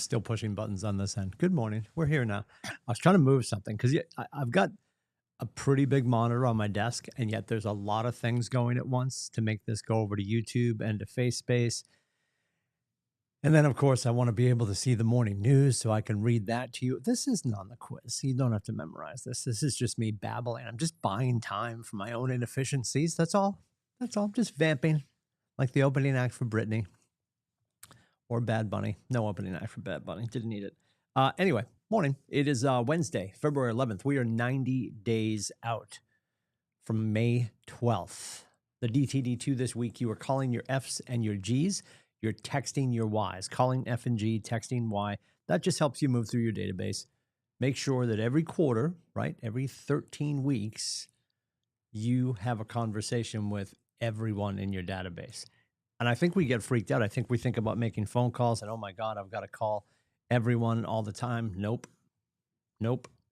still pushing buttons on this end. Good morning. We're here now. I was trying to move something because I've got a pretty big monitor on my desk, and yet there's a lot of things going at once to make this go over to YouTube and to FaceSpace. And then, of course, I want to be able to see the morning news so I can read that to you. This isn't on the quiz. You don't have to memorize this. This is just me babbling. I'm just buying time for my own inefficiencies. That's all. That's all. Just vamping like the opening act for Britney or Bad Bunny. No opening act for Bad Bunny. Didn't need it. Anyway, morning. It is Wednesday, February 11th. We are 90 days out from May 12th. The DTD2 this week, you are calling your Fs and your Gs. You're texting your Ys, calling F and G, texting Y. That just helps you move through your database. Make sure that every quarter, right, every 13 weeks, you have a conversation with everyone in your database. And I think we get freaked out. I think we think about making phone calls and, oh my God, I've got to call everyone all the time. Nope.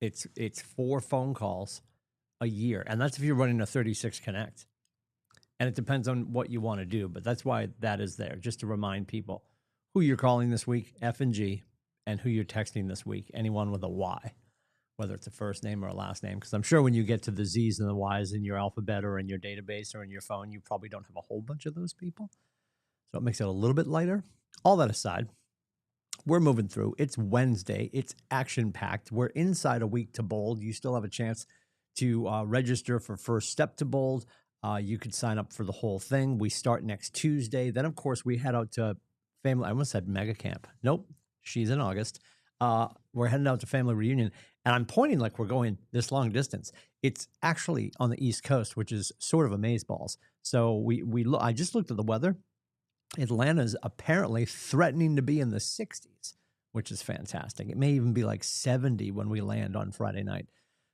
It's 4 phone calls a year. And that's if you're running a 36 Connect. And it depends on what you want to do, but that's why that is there, just to remind people who you're calling this week, F and G, and who you're texting this week, anyone with a Y, whether it's a first name or a last name. Because I'm sure when you get to the Z's and the Y's in your alphabet or in your database or in your phone, you probably don't have a whole bunch of those people. So it makes it a little bit lighter. All that aside, we're moving through. It's Wednesday. It's action-packed. We're inside a week to Bold. You still have a chance to register for First Step to Bold. You could sign up for the whole thing. We start next Tuesday. Then, of course, we head out to family. I almost said mega camp. Nope. She's in August. We're heading out to family reunion. And I'm pointing like we're going this long distance. It's actually on the East Coast, which is sort of amazeballs. So I just looked at the weather. Atlanta's apparently threatening to be in the 60s, which is fantastic. It may even be like 70 when we land on Friday night.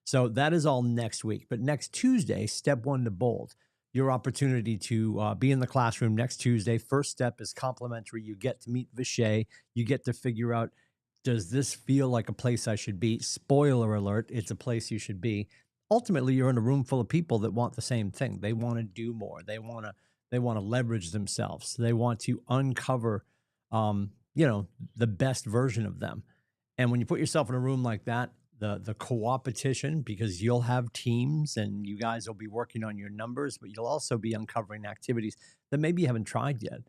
So that is all next week. But next Tuesday, step 1 to Bold, your opportunity to be in the classroom next Tuesday. First step is complimentary. You get to meet Vishay. You get to figure out, does this feel like a place I should be? Spoiler alert, it's a place you should be. Ultimately, you're in a room full of people that want the same thing. They want to do more. They want to leverage themselves. They want to uncover, the best version of them. And when you put yourself in a room like that, the co-opetition, because you'll have teams and you guys will be working on your numbers, but you'll also be uncovering activities that maybe you haven't tried yet.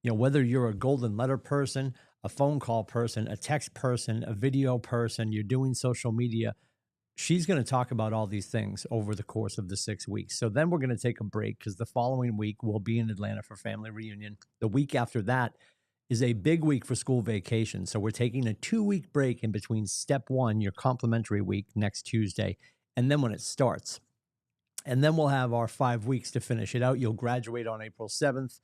You know, whether you're a golden letter person, a phone call person, a text person, a video person, you're doing social media, she's going to talk about all these things over the course of the 6 weeks. So then we're going to take a break because the following week we'll be in Atlanta for family reunion. The week after that is a big week for school vacation. So we're taking a 2-week break in between step 1, your complimentary week next Tuesday, and then when it starts. And then we'll have our 5 weeks to finish it out. You'll graduate on April 7th.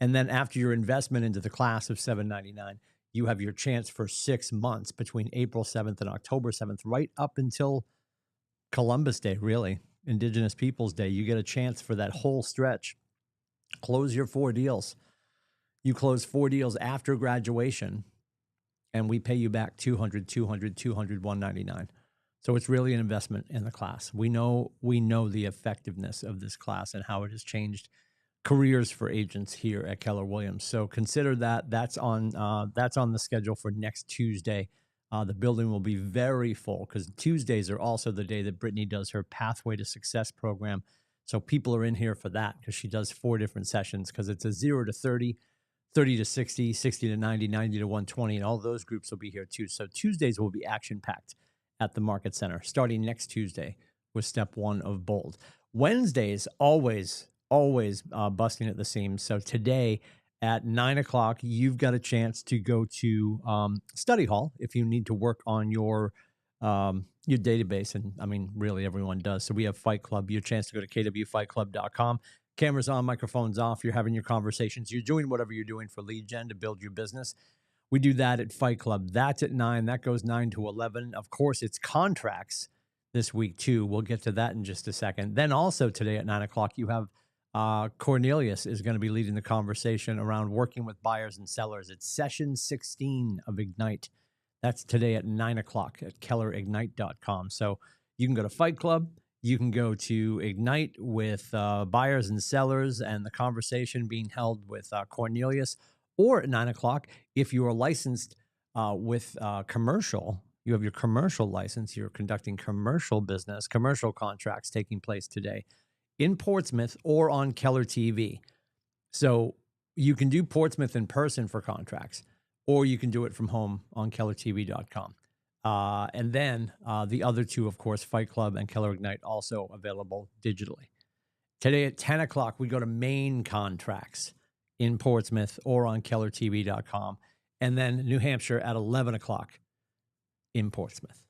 And then after your investment into the class of $799, you have your chance for 6 months between April 7th and October 7th, right up until Columbus Day, really, Indigenous Peoples Day. You get a chance for that whole stretch. Close your 4 deals. You close 4 deals after graduation, and we pay you back $200, $199. So it's really an investment in the class. We know the effectiveness of this class and how it has changed careers for agents here at Keller Williams. So consider that. That's on the schedule for next Tuesday. The building will be very full because Tuesdays are also the day that Brittany does her Pathway to Success program. So people are in here for that because she does 4 different sessions because it's a 0 to 30, 30 to 60, 60 to 90, 90 to 120, and all those groups will be here too. So Tuesdays will be action-packed at the Market Center, starting next Tuesday with step 1 of Bold. Wednesdays, always busting at the seams. So today at 9 o'clock, you've got a chance to go to study hall if you need to work on your database. And I mean, really everyone does. So we have Fight Club, your chance to go to KWFightClub.com. Cameras on, microphones off. You're having your conversations. You're doing whatever you're doing for lead gen to build your business. We do that at Fight Club. That's at 9. That goes 9 to 11. Of course, it's contracts this week too. We'll get to that in just a second. Then also today at 9 o'clock, you have Cornelius is going to be leading the conversation around working with buyers and sellers. It's session 16 of Ignite. That's today at 9 o'clock at KellerIgnite.com. So you can go to Fight Club. You can go to Ignite with buyers and sellers and the conversation being held with Cornelius, or at 9 o'clock, if you are licensed with commercial, you have your commercial license, you're conducting commercial business, commercial contracts taking place today in Portsmouth or on Keller TV. So you can do Portsmouth in person for contracts, or you can do it from home on kellertv.com. And then the other two, of course, Fight Club and Keller Ignite, also available digitally. Today at 10 o'clock, we go to main contracts in Portsmouth or on kellertv.com. And then New Hampshire at 11 o'clock in Portsmouth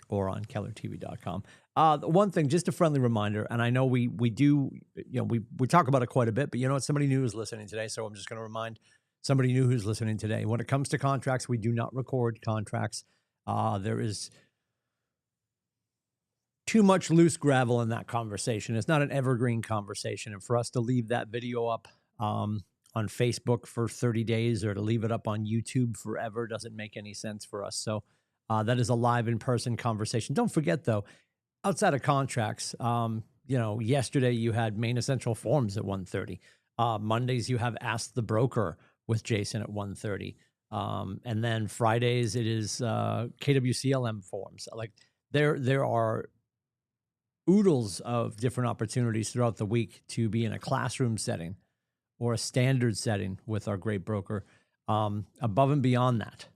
or on kellertv.com. One thing, just a friendly reminder, and I know we do, we talk about it quite a bit, but you know what? Somebody new is listening today, so I'm just going to remind somebody new who's listening today. When it comes to contracts, we do not record contracts. There is too much loose gravel in that conversation. It's not an evergreen conversation. And for us to leave that video up on Facebook for 30 days or to leave it up on YouTube forever doesn't make any sense for us. So that is a live in-person conversation. Don't forget, though, outside of contracts, yesterday you had Main Essential Forms at 1:30. Mondays you have Ask the Broker with Jason at 1:30. And then Fridays it is KWCLM Forms. Like there are oodles of different opportunities throughout the week to be in a classroom setting or a standard setting with our great broker. Above and beyond that,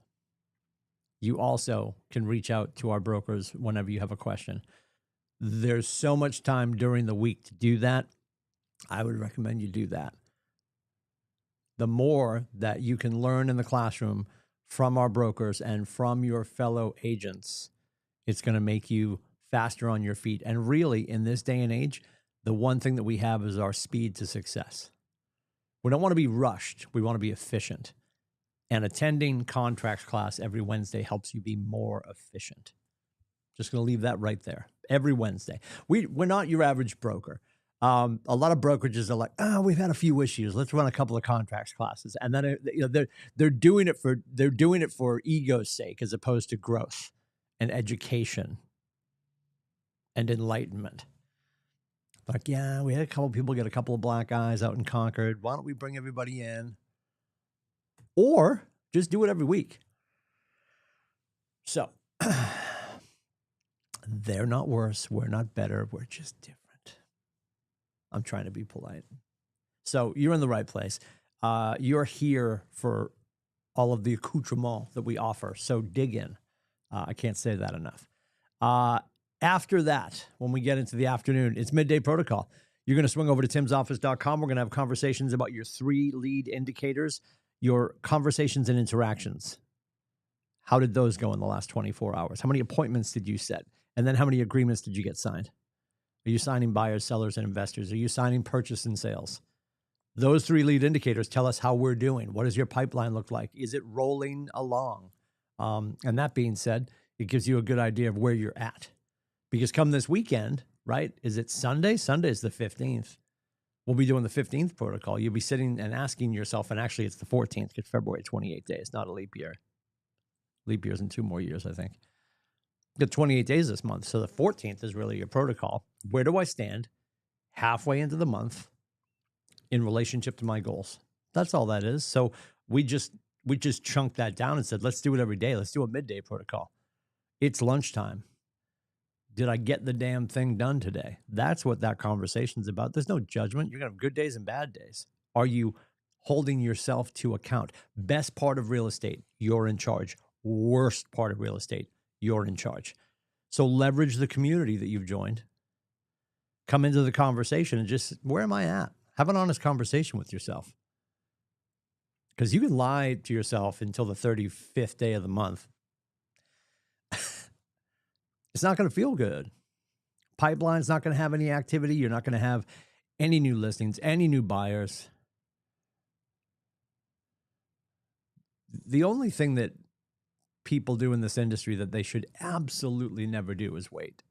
you also can reach out to our brokers whenever you have a question. There's so much time during the week to do that. I would recommend you do that. The more that you can learn in the classroom from our brokers and from your fellow agents, it's going to make you faster on your feet. And really, in this day and age, the one thing that we have is our speed to success. We don't want to be rushed. We want to be efficient. And attending contracts class every Wednesday helps you be more efficient. Just going to leave that right there. Every Wednesday. We're not your average broker. A lot of brokerages are like, we've had a few issues. Let's run a couple of contracts classes. And then they're doing it for ego's sake as opposed to growth and education and enlightenment. Like, yeah, we had a couple of people get a couple of black eyes out in Concord. Why don't we bring everybody in? Or just do it every week. So they're not worse. We're not better. We're just different. I'm trying to be polite. So you're in the right place. You're here for all of the accoutrement that we offer. So dig in. I can't say that enough. After that, when we get into the afternoon, it's Midday Protocol. You're going to swing over to timsoffice.com. We're going to have conversations about your 3 lead indicators, your conversations and interactions. How did those go in the last 24 hours? How many appointments did you set? And then how many agreements did you get signed? Are you signing buyers, sellers, and investors? Are you signing purchase and sales? Those 3 lead indicators tell us how we're doing. What does your pipeline look like? Is it rolling along? And that being said, it gives you a good idea of where you're at. Because come this weekend, right? Is it Sunday? Sunday is the 15th. We'll be doing the 15th protocol. You'll be sitting and asking yourself, and actually it's the 14th because February 28 days, not a leap year. Leap year's in 2 more years, I think. Got 28 days this month. So the 14th is really your protocol. Where do I stand halfway into the month in relationship to my goals? That's all that is. So we just chunked that down and said, let's do it every day. Let's do a midday protocol. It's lunchtime. Did I get the damn thing done today? That's what that conversation's about. There's no judgment. You're going to have good days and bad days. Are you holding yourself to account? Best part of real estate, you're in charge. Worst part of real estate, you're in charge. So leverage the community that you've joined. Come into the conversation and just, where am I at? Have an honest conversation with yourself. Because you can lie to yourself until the 35th day of the month. It's not going to feel good. Pipeline's not going to have any activity. You're not going to have any new listings, any new buyers. The only thing that people do in this industry that they should absolutely never do is wait.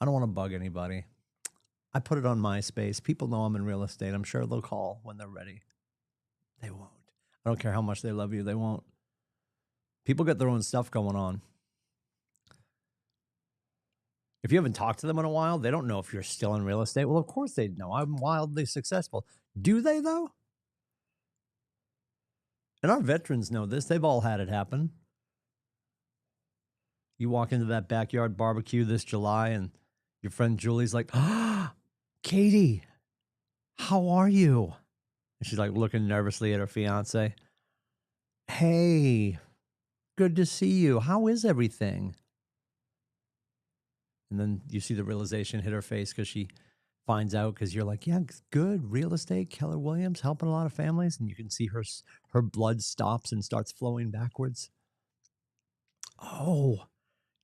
I don't want to bug anybody. I put it on MySpace. People know I'm in real estate. I'm sure they'll call when they're ready. They won't. I don't care how much they love you. They won't. People get their own stuff going on. If you haven't talked to them in a while, they don't know if you're still in real estate. Well, of course they know. I'm wildly successful. Do they, though? And our veterans know this. They've all had it happen. You walk into that backyard barbecue this July and your friend Julie's like, "Ah, Katie, how are you?" And she's like looking nervously at her fiance. "Hey, good to see you. How is everything?" And then you see the realization hit her face because she finds out, because you're like, "Yeah, good. Real estate, Keller Williams, helping a lot of families." And you can see her blood stops and starts flowing backwards. "Oh,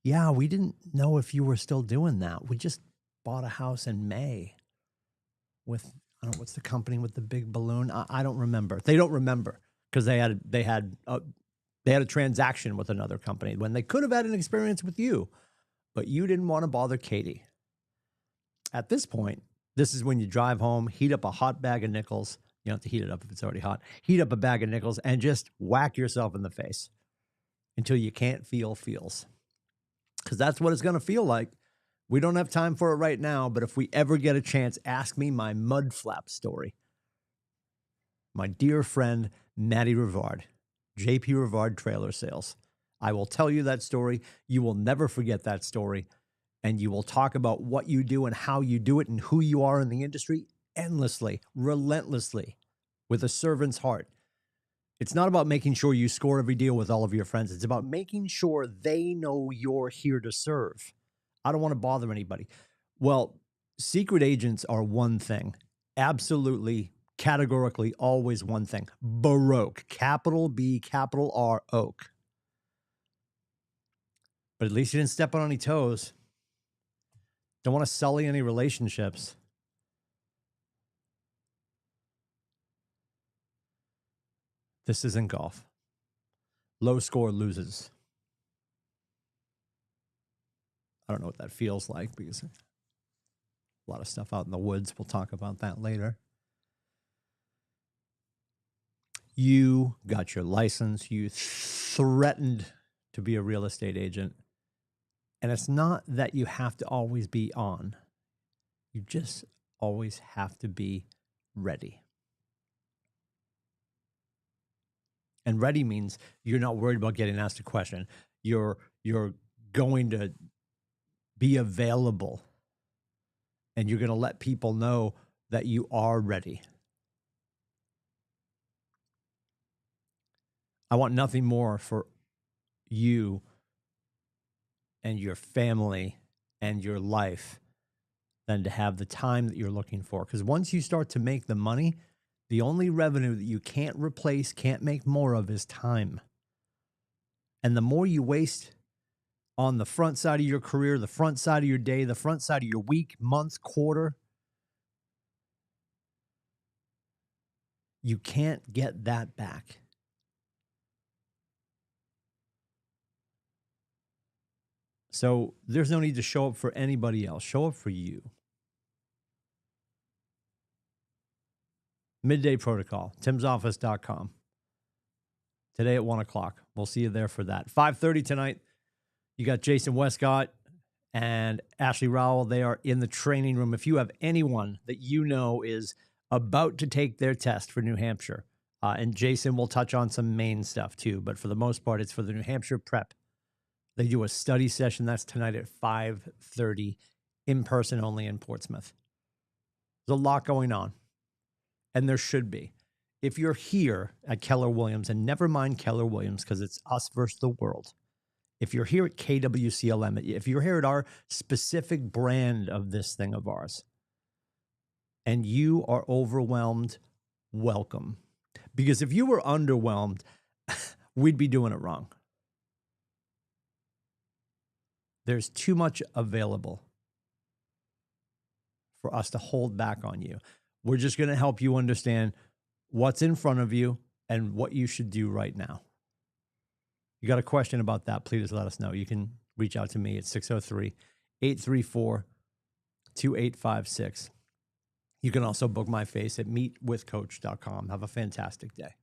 yeah, we didn't know if you were still doing that. We just bought a house in May with, I don't know, what's the company with the big balloon? I don't remember." They don't remember because they had a transaction with another company when they could have had an experience with you, but you didn't want to bother Katie. At this point, this is when you drive home, heat up a hot bag of nickels. You don't have to heat it up if it's already hot. Heat up a bag of nickels and just whack yourself in the face until you can't feel feels. Because that's what it's going to feel like. We don't have time for it right now, but if we ever get a chance, ask me my mud flap story. My dear friend, Matty Rivard, JP Rivard Trailer Sales. I will tell you that story. You will never forget that story. And you will talk about what you do and how you do it and who you are in the industry endlessly, relentlessly, with a servant's heart. It's not about making sure you score every deal with all of your friends. It's about making sure they know you're here to serve. I don't want to bother anybody. Well, secret agents are one thing. Absolutely, categorically, always one thing. Baroque. Capital B, capital R, oak. But at least you didn't step on any toes. Don't want to sully any relationships. This isn't golf. Low score loses. I don't know what that feels like because a lot of stuff out in the woods. We'll talk about that later. You got your license. You threatened to be a real estate agent. And it's not that you have to always be on. You just always have to be ready. And ready means you're not worried about getting asked a question. You're going to be available, and you're going to let people know that you are ready. I want nothing more for you and your family and your life than to have the time that you're looking for. Because once you start to make the money, the only revenue that you can't replace, can't make more of, is time. And the more you waste on the front side of your career, the front side of your day, the front side of your week, month, quarter, you can't get that back. So there's no need to show up for anybody else. Show up for you. Midday Protocol, timsoffice.com. Today at 1 o'clock. We'll see you there for that. 5:30 tonight. You got Jason Westcott and Ashley Rowell. They are in the training room. If you have anyone that you know is about to take their test for New Hampshire, and Jason will touch on some Maine stuff too, but for the most part, it's for the New Hampshire prep. They do a study session. That's tonight at 5:30, in person only in Portsmouth. There's a lot going on, and there should be. If you're here at Keller Williams, and never mind Keller Williams because it's us versus the world. If you're here at KWCLM, if you're here at our specific brand of this thing of ours, and you are overwhelmed, welcome. Because if you were underwhelmed, we'd be doing it wrong. There's too much available for us to hold back on you. We're just going to help you understand what's in front of you and what you should do right now. You got a question about that, please let us know. You can reach out to me at 603-834-2856. You can also book my face at meetwithcoach.com. Have a fantastic day.